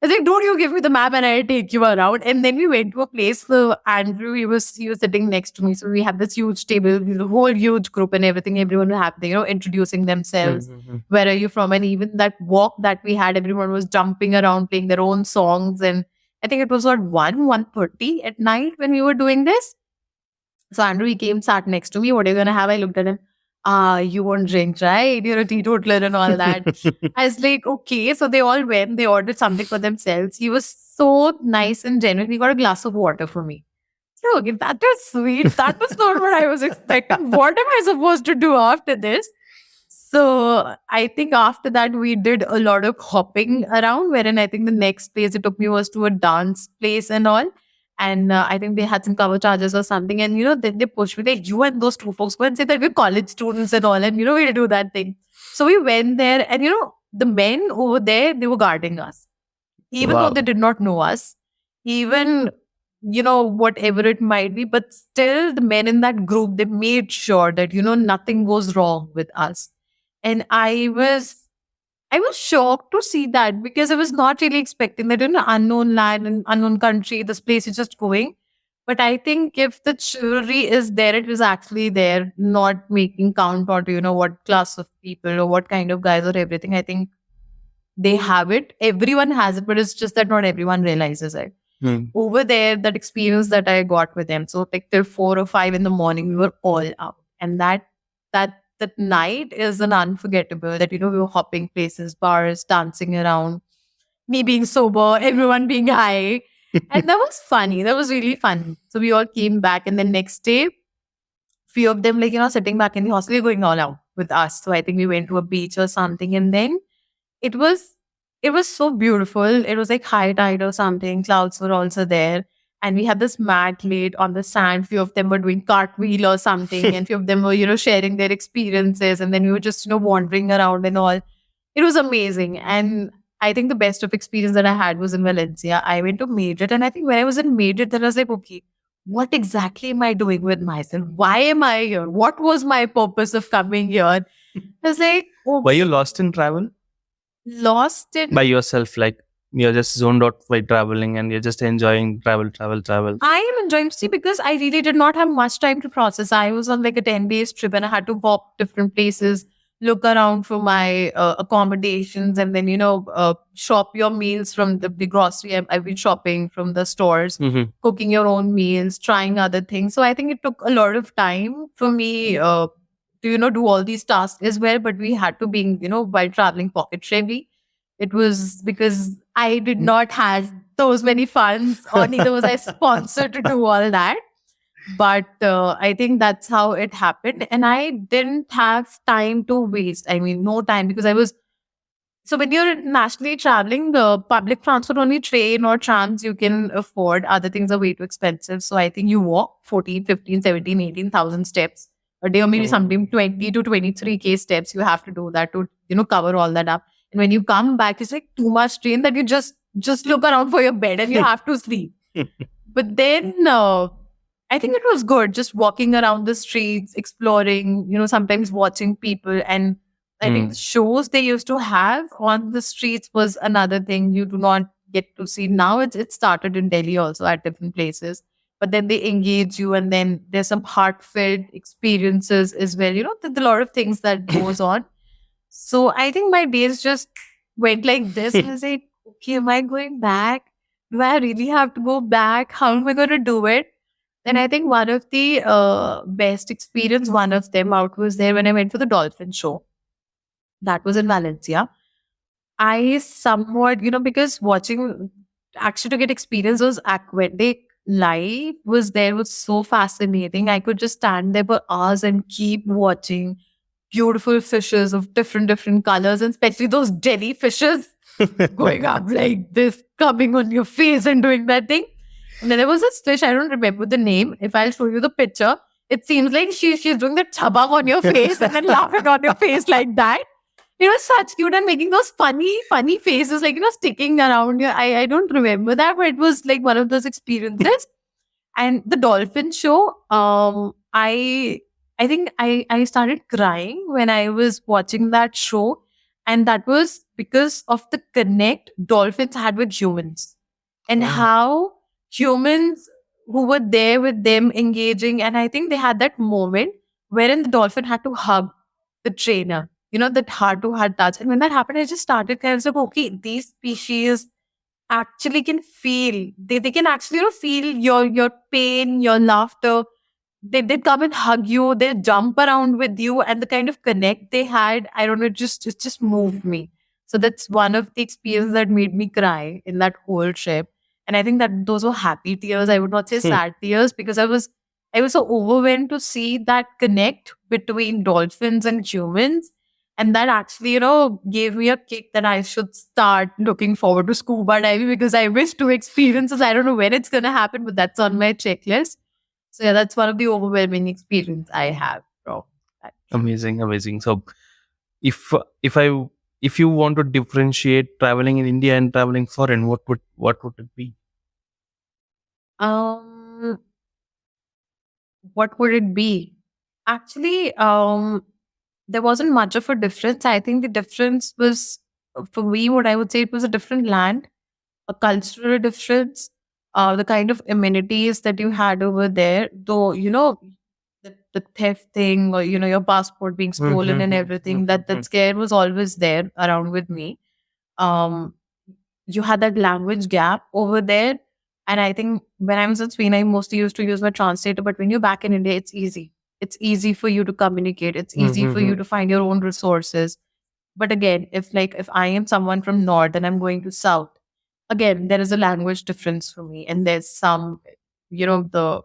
I was like, don't you give me the map and I'll take you around. And then we went to a place for Andrew. He was sitting next to me. So we had this huge table, the whole huge group and everything. Everyone was happy, introducing themselves. Where are you from? And even that walk that we had, everyone was jumping around, playing their own songs. And I think it was at 1:30 at night when we were doing this. So Andrew, he came, sat next to me. What are you going to have? I looked at him. You won't drink, right? You're a teetotaler and all that. I was like, okay. So they all went, they ordered something for themselves. He was so nice and genuine. He got a glass of water for me. So, okay, that was sweet. That was not what I was expecting. What am I supposed to do after this? So I think after that, we did a lot of hopping around, wherein I think the next place it took me was to a dance place and all. And I think they had some cover charges or something. And, then they pushed me, like, you and those two folks go and say that we're college students and all. And, we'll do that thing. So we went there and, the men over there, they were guarding us. Even though they did not know us, even, whatever it might be. But still, the men in that group, they made sure that, nothing goes wrong with us. And I was shocked to see that because I was not really expecting that in an unknown land and unknown country, this place is just going. But I think if the chivalry is there, it was actually there, not making count on, what class of people or what kind of guys or everything. I think they have it. Everyone has it, but it's just that not everyone realizes it. Over there, that experience that I got with them. So like till 4 or 5 in the morning, we were all out. And that night is an unforgettable that, we were hopping places, bars, dancing around, me being sober, everyone being high. And that was funny. That was really fun. So we all came back and the next day, few of them sitting back in the hostel going all out with us. So I think we went to a beach or something. And then it was so beautiful. It was like high tide or something. Clouds were also there. And we had this mat laid on the sand. Few of them were doing cartwheel or something. And few of them were, sharing their experiences. And then we were just, wandering around and all. It was amazing. And I think the best of experience that I had was in Valencia. I went to Madrid. And I think when I was in Madrid, then I was like, okay, what exactly am I doing with myself? Why am I here? What was my purpose of coming here? I was like, oh, Were you lost in travel? Lost in by yourself, like you're just zoned out by traveling and you're just enjoying travel. I am enjoying because I really did not have much time to process. I was on like a 10 days trip and I had to walk different places, look around for my accommodations, and then shop your meals from the grocery. I've been shopping from the stores, cooking your own meals, trying other things. So I think it took a lot of time for me to do all these tasks as well. But we had to be while traveling pocket heavy. It was because I did not have those many funds, or neither was I sponsored to do all that. But I think that's how it happened. And I didn't have time to waste. I mean, no time, because I was. So when you're nationally traveling, the public transport, only train or trams you can afford. Other things are way too expensive. So I think you walk 14, 15, 17, 18,000 steps a day, or maybe sometimes 20 to 23K steps. You have to do that to, cover all that up. And when you come back, it's like too much strain that you just look around for your bed and you have to sleep. But then I think it was good just walking around the streets, exploring, sometimes watching people. And I think the shows they used to have on the streets was another thing you do not get to see. Now it started in Delhi also at different places. But then they engage you, and then there's some heartfelt experiences as well. There's a lot of things that goes on. So I think my days just went like this. And I was like, okay, am I going back? Do I really have to go back? How am I going to do it? And I think one of the best experience, one of them out was there when I went for the dolphin show. That was in Valencia. I somewhat, because watching actually to get experience was aquatic life was there was so fascinating. I could just stand there for hours and keep watching beautiful fishes of different colors, and especially those jellyfishes going up like this, coming on your face and doing that thing. And then there was this fish, I don't remember the name. If I'll show you the picture, it seems like she's doing the chabang on your face and then laughing on your face like that. Such cute, and making those funny faces, like, sticking around you. I don't remember that, but it was like one of those experiences. And the dolphin show, I think I started crying when I was watching that show. And that was because of the connect dolphins had with humans, and how humans who were there with them engaging. And I think they had that moment wherein the dolphin had to hug the trainer, that heart to heart touch. And when that happened, I just started kind of like, okay, these species actually can feel. They can actually, feel your pain, your laughter. They come and hug you, they jump around with you, and the kind of connect they had, I don't know, it just moved me. So that's one of the experiences that made me cry in that whole trip. And I think that those were happy tears. I would not say sad tears, because I was so overwhelmed to see that connect between dolphins and humans. And that actually, gave me a kick that I should start looking forward to scuba diving, because I wish to experiences. I don't know when it's gonna happen, but that's on my checklist. So yeah, that's one of the overwhelming experience I have from that. Amazing, amazing. So if if I if you want to differentiate traveling in India and traveling foreign, what would it be? Um, what would it be? Actually, there wasn't much of a difference. I think the difference was, for me, what I would say, it was a different land, a cultural difference, the kind of amenities that you had over there. Though, the theft thing, or your passport being stolen and everything, that scare was always there around with me. Um, you had that language gap over there. And I think when I was in Spain, I mostly used to use my translator. But when you're back in India, it's easy. It's easy for you to communicate. It's easy for you to find your own resources. But again, if I am someone from North and I'm going to South, again, there is a language difference for me. And there's some, the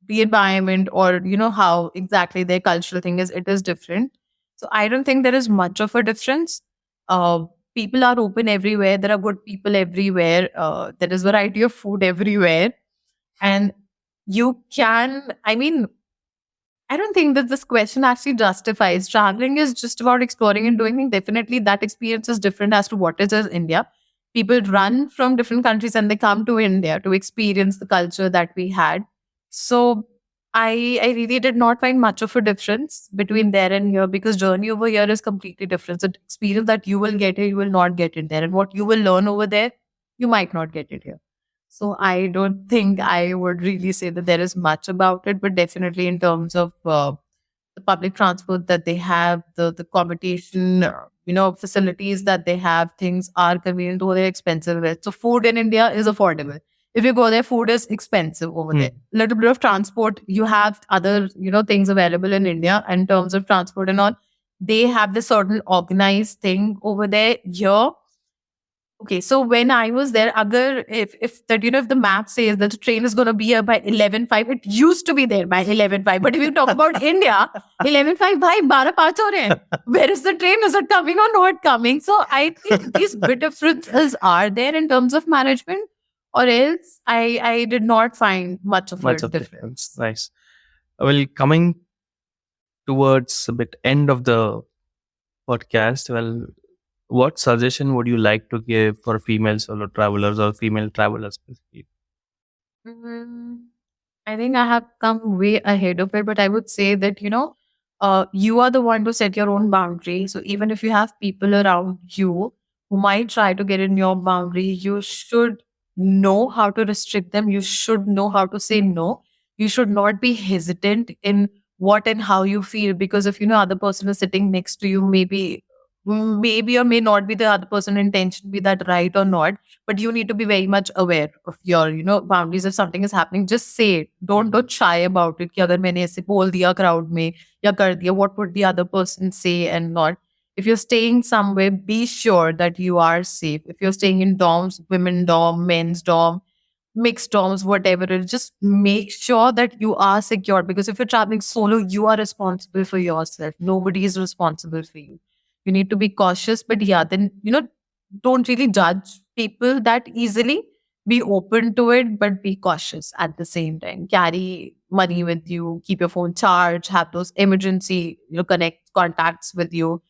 environment, or how exactly their cultural thing is, it is different. So I don't think there is much of a difference. uh, People are open everywhere, there are good people everywhere, there is variety of food everywhere. And you can, I mean, I don't think that this question actually justifies. Traveling is just about exploring and doing things. Definitely that experience is different as to what is in India. People run from different countries and they come to India to experience the culture that we had. So I really did not find much of a difference between there and here, because journey over here is completely different. The experience that you will get here, you will not get it there. And what you will learn over there, you might not get it here. So I don't think I would really say that there is much about it, but definitely in terms of the public transport that they have, the accommodation, facilities that they have, things are convenient, or they're expensive. So food in India is affordable. If you go there, food is expensive over there. Little bit of transport, you have other, things available in India in terms of transport and all. They have this certain organized thing over there. Here, okay, so when I was there, other if that if the map says that the train is going to be here by 11:05, it used to be there by 11:05. But if you talk about India, 11:05 bhai 12:05 ho rahe hain. Where is the train? Is it coming or not coming? So I think these bit differences are there in terms of management, or else I did not find much of a Much of difference. difference. Nice. Well, coming towards a bit end of the podcast, well, what suggestion would you like to give for female solo travelers or female travelers specifically? Mm, I think I have come way ahead of it, but I would say that, you are the one to set your own boundary. So even if you have people around you who might try to get in your boundary, you should know how to restrict them. You should know how to say no. You should not be hesitant in what and how you feel, because if you know other person is sitting next to you, maybe or may not be the other person intention be that right or not, but you need to be very much aware of your boundaries. If something is happening, just say it. Don't shy about it कि अगर मैंने ऐसे बोल दिया crowd में या कर दिया, what would the other person say and not. If you're staying somewhere, be sure that you are safe. If you're staying in dorms, women dorm, men's dorm, mixed dorms, whatever it is, just make sure that you are secure, because if you're traveling solo, you are responsible for yourself. Nobody is responsible for you. You need to be cautious, but yeah, then don't really judge people that easily. Be open to it, but be cautious at the same time. Carry money with you, keep your phone charged, have those emergency, connect contacts with you.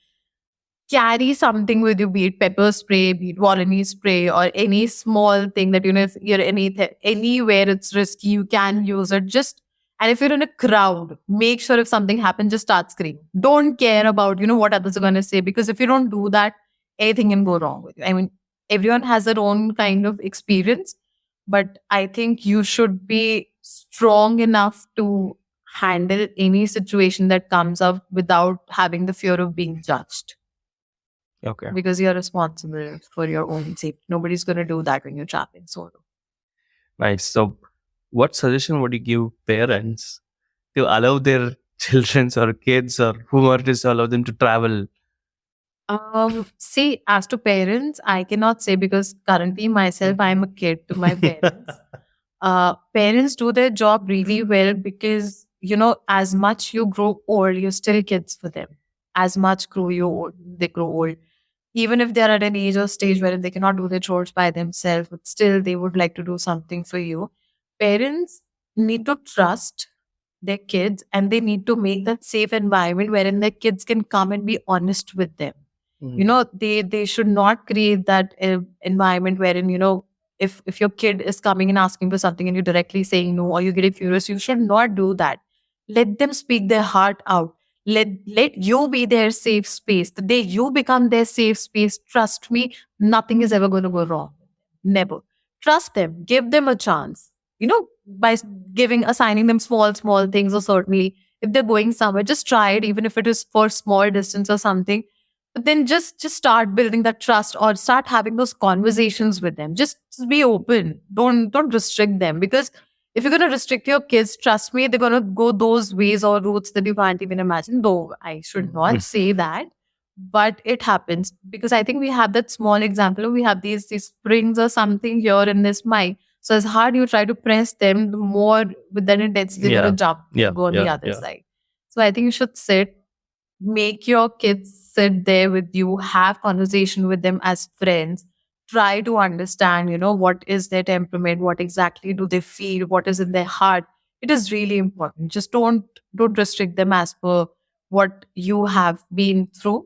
Carry something with you, be it pepper spray, be it Volani spray, or any small thing that if you're anywhere it's risky, you can use it. Just and if you're in a crowd, make sure if something happens, just start screaming. Don't care about what others are gonna say, because if you don't do that, anything can go wrong with you. I mean, everyone has their own kind of experience, but I think you should be strong enough to handle any situation that comes up without having the fear of being judged, Okay. because you're responsible for your own safety. Nobody's going to do that when you're traveling solo. Nice. So, what suggestion would you give parents to allow their children or kids or whoever it is to allow them to travel? See, as to parents, I cannot say, because currently myself, I'm a kid to my parents. Parents do their job really well, because, as much you grow old, you're still kids for them. As much they grow old. Even if they're at an age or stage where they cannot do their chores by themselves, but still they would like to do something for you. Parents need to trust their kids, and they need to make that safe environment wherein their kids can come and be honest with them. They should not create that environment wherein if your kid is coming and asking for something and you're directly saying no, or you get furious, you should not do that. Let them speak their heart out. Let you be their safe space. The day you become their safe space, trust me, nothing is ever going to go wrong. Never. Trust them. Give them a chance. By assigning them small things, or certainly if they're going somewhere, just try it, even if it is for small distance or something. But then just start building that trust, or start having those conversations with them. Just be open. Don't restrict them, because if you're going to restrict your kids, trust me, they're going to go those ways or routes that you can't even imagine. Though I should not say that, but it happens, because I think we have that small example. We have these springs or something here in this mic. So as hard you try to press them, the more with that intensity they're going to jump and go on the other side. So I think you should sit, make your kids sit there with you, have conversation with them as friends, try to understand, what is their temperament, what exactly do they feel, what is in their heart. It is really important. Just don't restrict them as per what you have been through.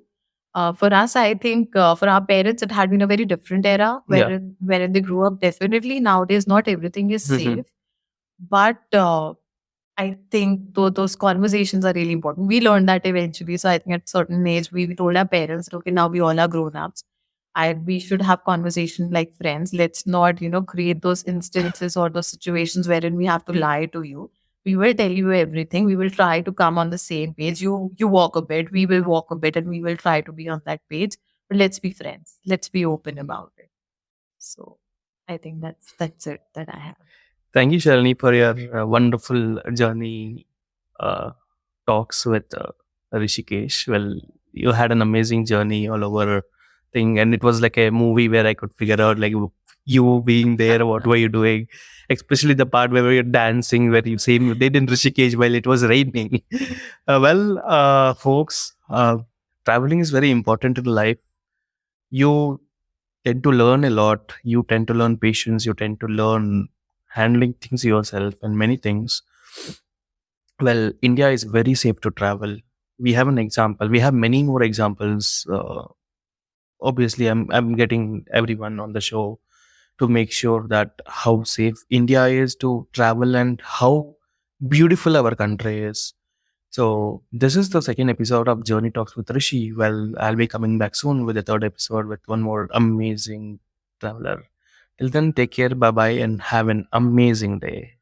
For us, I think for our parents, it had been a very different era wherein they grew up. Definitely nowadays, not everything is safe, but I think those conversations are really important. We learned that eventually. So I think at a certain age, we told our parents, okay, now we all are grown ups. We should have conversations like friends. Let's not, create those instances or those situations wherein we have to lie to you. We will tell you everything. We will try to come on the same page. You walk a bit, we will walk a bit, and we will try to be on that page. But let's be friends. Let's be open about it. So I think that's it that I have. Thank you, Shalini, for your wonderful journey talks with Rishikesh. Well, you had an amazing journey all over thing, and it was like a movie where I could figure out like you being there, what were you doing, especially the part where you're dancing, where you say you did in Rishikesh while it was raining. Folks, traveling is very important in life. You tend to learn a lot. You tend to learn patience. You tend to learn handling things yourself and many things. Well, India is very safe to travel. We have an example. We have many more examples. Obviously, I'm getting everyone on the show to make sure that how safe India is to travel, and how beautiful our country is. So this is the second episode of Journey Talks with Rishi. Well, I'll be coming back soon with the third episode with one more amazing traveler. Till then, take care, bye bye, and have an amazing day.